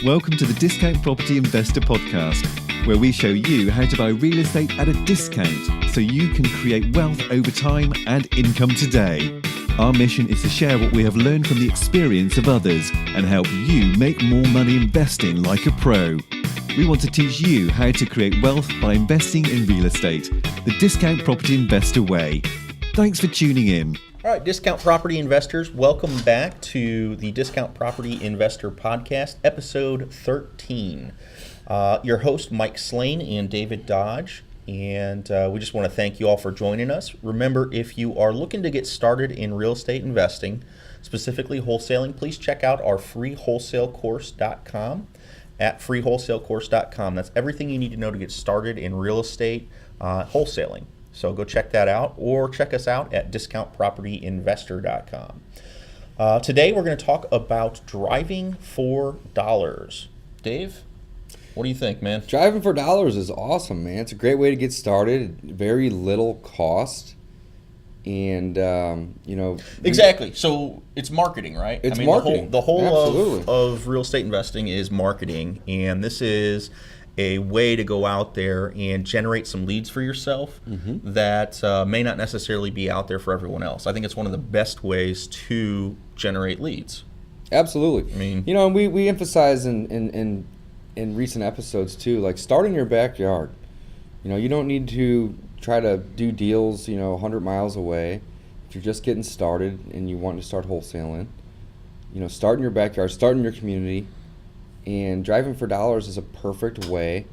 Welcome to the Discount Property Investor Podcast, where we show you how to buy real estate at a discount so you can create wealth over time and income today. Our mission is to share what we have learned from the experience of others and help you make more money investing like a pro. We want to teach you how to create wealth by investing in real estate, the Discount Property Investor way. Thanks for tuning in. All right, Discount Property Investors, welcome back to the Discount Property Investor Podcast, episode 13. Your host, Mike Slane and David Dodge, and we just want to thank you all for joining us. Remember, if you are looking to get started in real estate investing, specifically wholesaling, please check out our freewholesalecourse.com at freewholesalecourse.com. That's everything you need to know to get started in real estate wholesaling. So go check that out, or check us out at discountpropertyinvestor.com. Today we're going to talk about driving for dollars. Dave, what do you think, man? Driving for dollars is awesome, man. It's a great way to get started. Very little cost, and exactly. So it's marketing, right? It's marketing. The whole of real estate investing is marketing, and this is a way to go out there and generate some leads for yourself that may not necessarily be out there for everyone else. I think it's one of the best ways to generate leads. Absolutely. I mean, and we emphasize in recent episodes too, like start in your backyard. You don't need to try to do deals, 100 miles away. If you're just getting started and you want to start wholesaling, start in your backyard, start in your community. And driving for dollars is a perfect way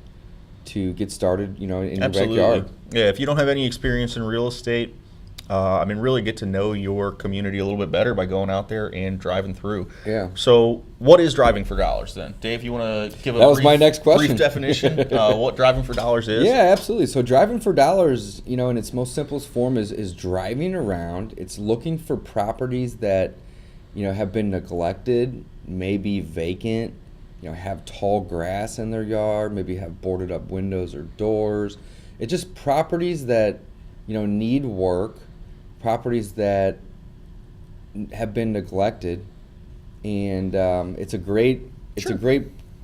to get started, in your backyard. Yeah, if you don't have any experience in real estate, really get to know your community a little bit better by going out there and driving through. Yeah. So what is driving for dollars then? Dave, you want to give my next question. Brief definition what driving for dollars is? Yeah, absolutely. So driving for dollars, in its most simplest form is driving around. It's looking for properties that, have been neglected, maybe vacant, have tall grass in their yard, maybe have boarded up windows or doors. It's just properties that, need work, properties that have been neglected, and it's a great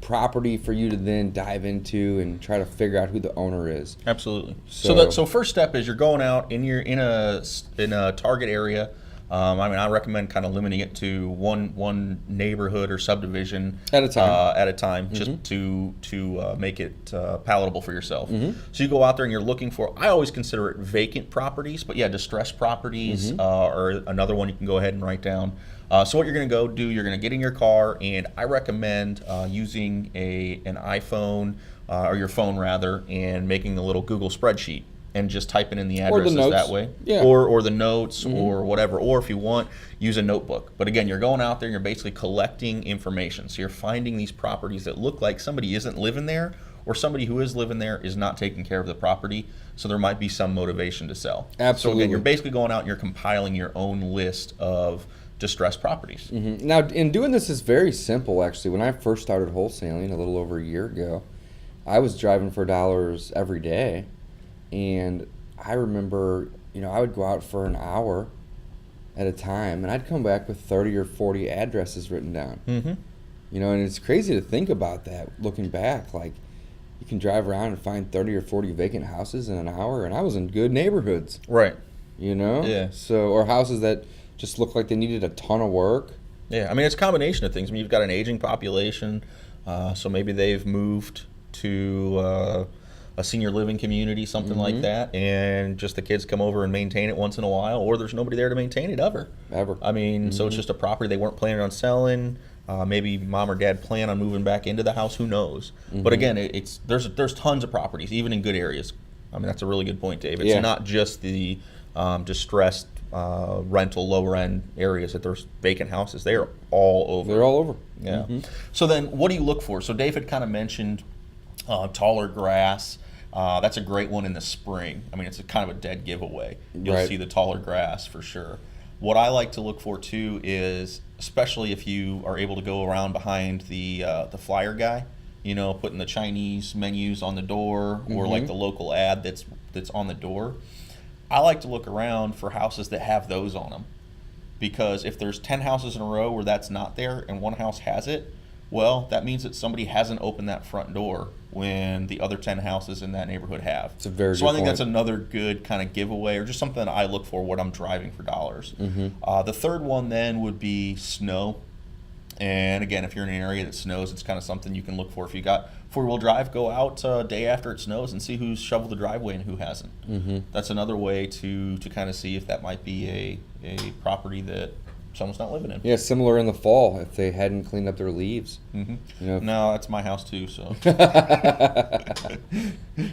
property for you to then dive into and try to figure out who the owner is. Absolutely. So first step is you're going out and you're in a target area. I recommend kind of limiting it to one neighborhood or subdivision at a time, just to make it palatable for yourself. So you go out there and you're looking for, I always consider it vacant properties, but yeah, distressed properties are another one you can go ahead and write down. So what you're going to go do, you're going to get in your car, and I recommend using an iPhone or your phone rather, and making a little Google spreadsheet. And just typing in the addresses that way, or the notes, or whatever. Or if you want, use a notebook. But again, you're going out there and you're basically collecting information. So you're finding these properties that look like somebody isn't living there, or somebody who is living there is not taking care of the property. So there might be some motivation to sell. Absolutely. So again, you're basically going out and you're compiling your own list of distressed properties. Now, in doing this is very simple, actually. When I first started wholesaling a little over a year ago, I was driving for dollars every day. And I remember, I would go out for an hour at a time, and I'd come back with 30 or 40 addresses written down. And it's crazy to think about that, looking back. Like, you can drive around and find 30 or 40 vacant houses in an hour, and I was in good neighborhoods. Right. Yeah. Or houses that just looked like they needed a ton of work. Yeah, it's a combination of things. You've got an aging population, so maybe they've moved to a senior living community, something like that, and just the kids come over and maintain it once in a while, or there's nobody there to maintain it ever. So it's just a property they weren't planning on selling. Maybe mom or dad plan on moving back into the house. Who knows? But again, there's tons of properties, even in good areas. That's a really good point, Dave. It's not just the distressed rental lower end areas that there's vacant houses. They are all over. They're all over. Yeah. So then, what do you look for? So Dave had kind of mentioned taller grass. That's a great one in the spring. It's a kind of a dead giveaway. You'll see the taller grass for sure. What I like to look for too is, especially if you are able to go around behind the flyer guy, putting the Chinese menus on the door, or like the local ad that's on the door. I like to look around for houses that have those on them, because if there's 10 houses in a row where that's not there and one house has it, Well, that means that somebody hasn't opened that front door when the other 10 houses in that neighborhood have. It's a very so good I think point. that's another good kind of giveaway, or just something that I look for when I'm driving for dollars. The third one then would be snow. And again, if you're in an area that snows, it's kind of something you can look for. If you got four-wheel drive, go out day after it snows and see who's shoveled the driveway and who hasn't. That's another way to kind of see if that might be a property that someone's not living in. Yeah, similar in the fall if they hadn't cleaned up their leaves. You know, No, that's my house too. So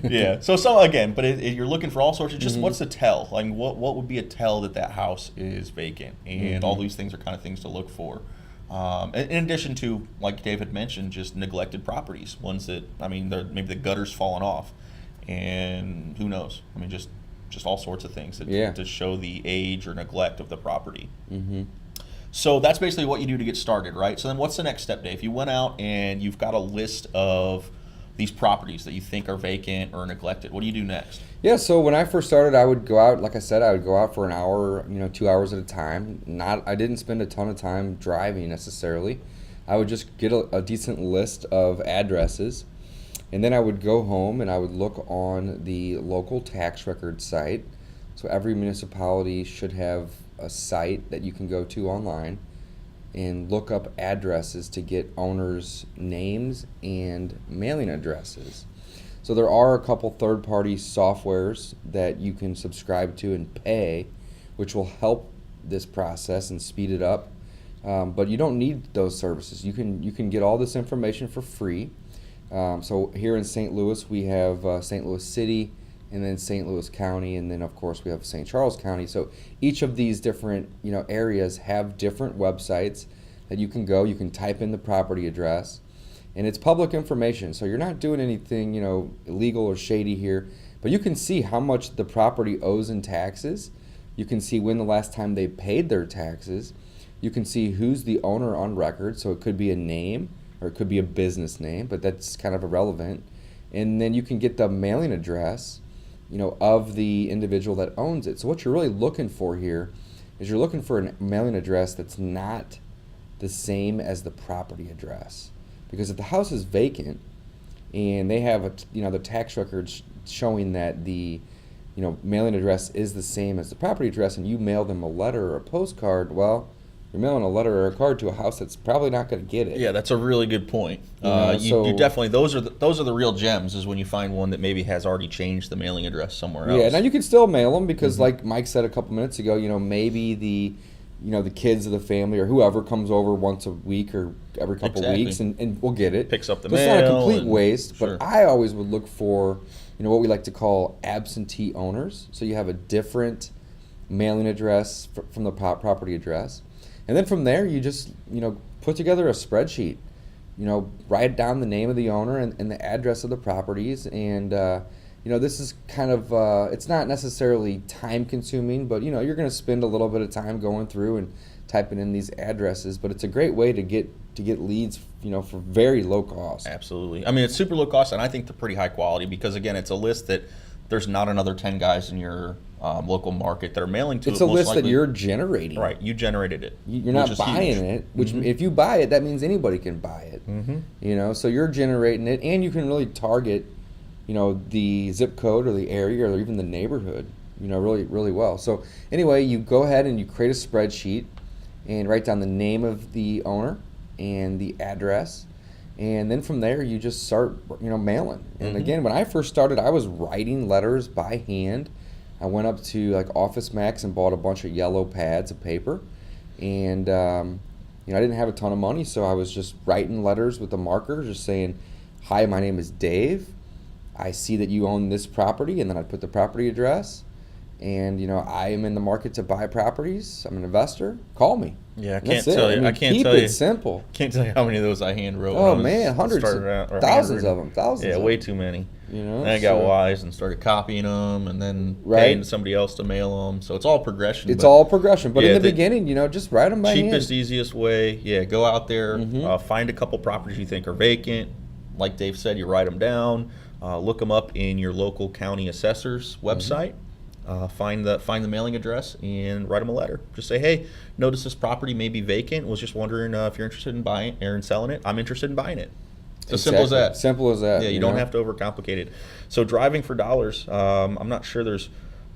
yeah. So again, but you're looking for all sorts of just what's the tell? Like what would be a tell that house is vacant? And all these things are kind of things to look for. In addition to, like David mentioned, just neglected properties, ones that maybe the gutter's fallen off, and who knows? I mean, just all sorts of things that to show the age or neglect of the property. So that's basically what you do to get started, right? So then what's the next step, Dave? You went out and you've got a list of these properties that you think are vacant or neglected. What do you do next? Yeah, so when I first started, I would go out, like I said, I would go out for an hour, 2 hours at a time. I didn't spend a ton of time driving necessarily. I would just get a decent list of addresses, and then I would go home and I would look on the local tax record site. So every municipality should have a site that you can go to online and look up addresses to get owners' names and mailing addresses. So there are a couple third-party softwares that you can subscribe to and pay, which will help this process and speed it up. But you don't need those services. You can get all this information for free. So here in St. Louis, we have St. Louis City, and then St. Louis County, and then of course we have St. Charles County. So each of these different areas have different websites that you can go. You can type in the property address, and it's public information. So you're not doing anything illegal or shady here, but you can see how much the property owes in taxes. You can see when the last time they paid their taxes. You can see who's the owner on record. So it could be a name or it could be a business name, but that's kind of irrelevant. And then you can get the mailing address of the individual that owns it. So what you're really looking for here is you're looking for a mailing address that's not the same as the property address. Because if the house is vacant and they have the tax records showing that the mailing address is the same as the property address, and you mail them a letter or a postcard, well, you're mailing a letter or a card to a house that's probably not going to get it. Yeah, that's a really good point. You definitely those are the real gems, is when you find one that maybe has already changed the mailing address somewhere else. Yeah, now you can still mail them because, like Mike said a couple minutes ago, maybe the kids of the family or whoever comes over once a week or every couple weeks and we'll get it. Picks up the so mail. It's not a complete waste, Sure. but I always would look for what we like to call absentee owners. So you have a different mailing address from the property address. And then from there, you just, put together a spreadsheet, write down the name of the owner and the address of the properties. And, this is kind of, it's not necessarily time consuming, but, you're going to spend a little bit of time going through and typing in these addresses. But it's a great way to get leads, for very low cost. Absolutely. I mean, it's super low cost, and I think they're pretty high quality because, again, it's a list that there's not another 10 guys in your local market that are mailing to. It's a list that you're generating. Right, you generated it. You're not buying it, which if you buy it, that means anybody can buy it. So you're generating it, and you can really target, the zip code or the area or even the neighborhood, really, really well. So anyway, you go ahead and you create a spreadsheet and write down the name of the owner and the address. And then from there, you just start, mailing. And again, when I first started, I was writing letters by hand. I went up to Office Max and bought a bunch of yellow pads of paper. And, I didn't have a ton of money, so I was just writing letters with a marker, just saying, "Hi, my name is Dave. I see that you own this property," and then I'd put the property address. And, I am in the market to buy properties. I'm an investor. Call me. Yeah, I can't tell you. Keep it simple. Can't tell you how many of those I hand wrote. Oh man, hundreds, thousands of them. Thousands. Yeah, way too many. And I got wise and started copying them, and then paying somebody else to mail them. So it's all progression. It's all progression. But in the beginning, just write them by hand. Cheapest, easiest way. Yeah, go out there, find a couple properties you think are vacant. Like Dave said, you write them down, look them up in your local county assessor's website. find the mailing address and write them a letter. Just say, hey, notice this property may be vacant. Was just wondering if you're interested in buying or in selling it. I'm interested in buying it. It's as simple as that. Simple as that. Yeah, you don't have to overcomplicate it. So driving for dollars. I'm not sure there's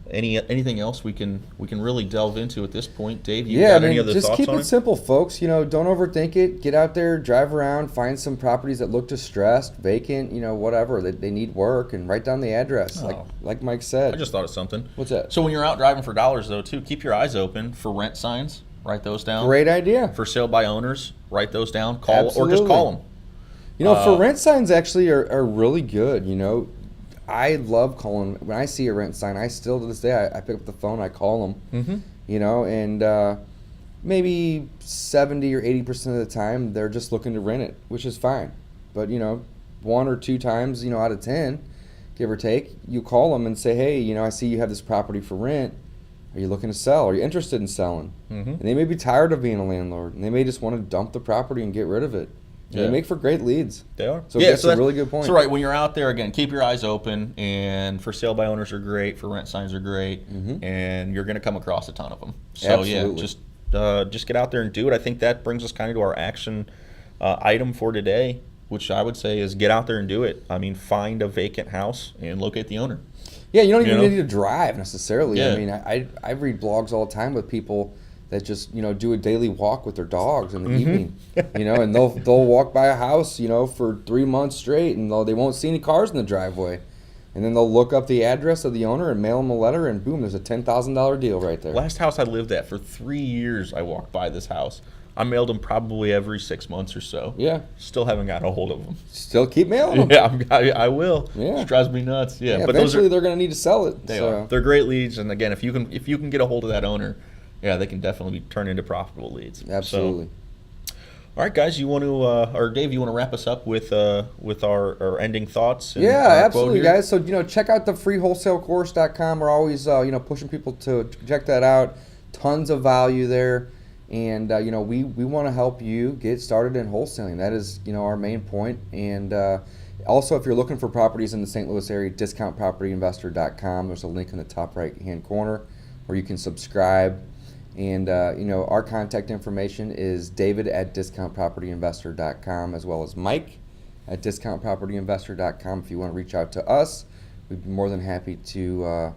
anything else we can really delve into at this point. Dave, you got any other thoughts on it? Just keep it simple, folks. Don't overthink it. Get out there, drive around, find some properties that look distressed, vacant, whatever. They need work, and write down the address, like Mike said. I just thought of something. What's that? So when you're out driving for dollars, though, too, keep your eyes open for rent signs. Write those down. Great idea. For sale by owners, write those down. Call Absolutely. or just call them. For rent signs actually are really good. I love calling. When I see a rent sign, I still to this day I pick up the phone, I call them. And maybe 70 or 80% of the time they're just looking to rent it, which is fine. But 1 or 2 times out of 10, give or take, you call them and say, hey, I see you have this property for rent. Are you looking to sell? Are you interested in selling? And they may be tired of being a landlord, and they may just want to dump the property and get rid of it. Yeah. They make for great leads. They are. So that's a really good point. So when you're out there, again, keep your eyes open. And for sale by owners are great. For rent signs are great. And you're going to come across a ton of them. So Absolutely. just get out there and do it. I think that brings us kind of to our action item for today, which I would say is get out there and do it. I mean, find a vacant house and locate the owner. Yeah, you don't even need to drive necessarily. Yeah. I mean, I read blogs all the time with people that just do a daily walk with their dogs in the evening, and they'll walk by a house for 3 months straight, and they won't see any cars in the driveway, and then they'll look up the address of the owner and mail them a letter, and boom, there's a $10,000 deal right there. Last house I lived at for 3 years, I walked by this house. I mailed them probably every 6 months or so. Yeah. Still haven't gotten a hold of them. Still keep mailing them. Yeah, I will. Yeah. It drives me nuts. Yeah, but eventually they're going to need to sell it. They are. They're great leads, and again, if you can get a hold of that owner, yeah, they can definitely turn into profitable leads. Absolutely. So, all right, guys, you want to, or Dave, you want to wrap us up with our ending thoughts? And yeah, absolutely, guys. So check out the freewholesalecourse.com. We're always pushing people to check that out. Tons of value there, and we want to help you get started in wholesaling. That is our main point. And also, if you're looking for properties in the St. Louis area, discountpropertyinvestor.com. There's a link in the top right hand corner where you can subscribe. And, our contact information is david@discountpropertyinvestor.com, as well as mike@discountpropertyinvestor.com. If you want to reach out to us, we'd be more than happy to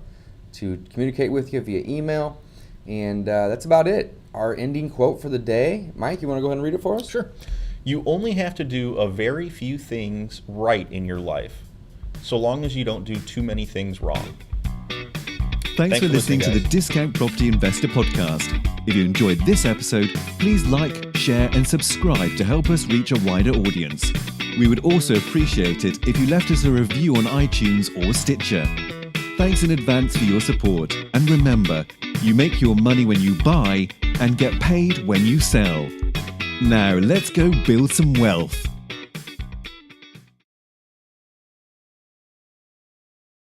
communicate with you via email. And that's about it. Our ending quote for the day. Mike, you want to go ahead and read it for us? Sure. You only have to do a very few things right in your life, so long as you don't do too many things wrong. Thanks for listening to the Discount Property Investor Podcast. If you enjoyed this episode, please like, share, and subscribe to help us reach a wider audience. We would also appreciate it if you left us a review on iTunes or Stitcher. Thanks in advance for your support. And remember, you make your money when you buy and get paid when you sell. Now let's go build some wealth.